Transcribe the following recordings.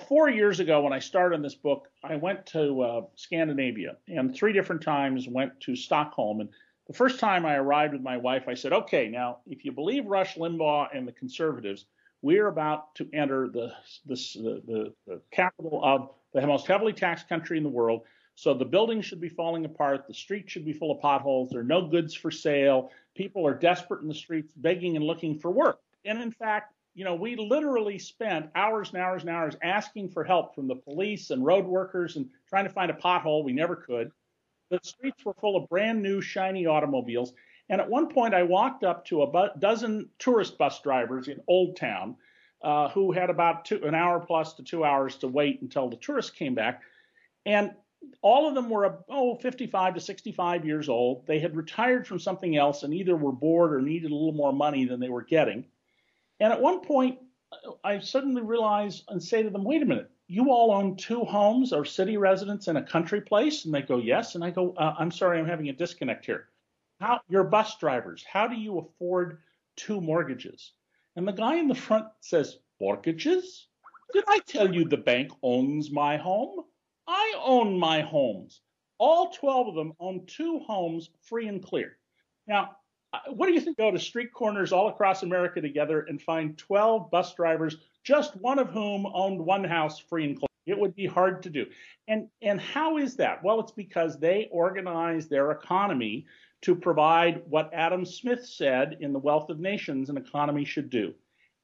4 years ago when I started on this book, I went to Scandinavia and 3 different times went to Stockholm. And the first time I arrived with my wife, I said, okay, now, if you believe Rush Limbaugh and the conservatives, we're about to enter the capital of the most heavily taxed country in the world. So the buildings should be falling apart. The streets should be full of potholes. There are no goods for sale. People are desperate in the streets, begging and looking for work. And in fact, we literally spent hours and hours and hours asking for help from the police and road workers and trying to find a pothole. We never could. The streets were full of brand new, shiny automobiles. And at one point, I walked up to a dozen tourist bus drivers in Old Town who had about an hour plus to 2 hours to wait until the tourists came back. And all of them were 55 to 65 years old. They had retired from something else and either were bored or needed a little more money than they were getting. And at one point, I suddenly realized and say to them, wait a minute, you all own 2 homes or city residents in a country place? And they go, yes. And I go, I'm sorry, I'm having a disconnect here. You're bus drivers. How do you afford 2 mortgages? And the guy in the front says, mortgages? Did I tell you the bank owns my home? I own my homes. All 12 of them own 2 homes free and clear. Now, what do you think? Go to street corners all across America together and find 12 bus drivers, just one of whom owned 1 house free and clear. It would be hard to do. And how is that? Well, it's because they organize their economy to provide what Adam Smith said in The Wealth of Nations an economy should do.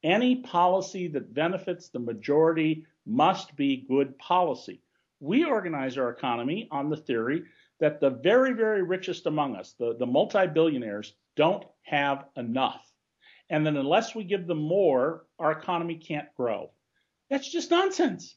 Any policy that benefits the majority must be good policy. We organize our economy on the theory that the very, very richest among us, the multi-billionaires, don't have enough. And then unless we give them more, our economy can't grow. That's just nonsense.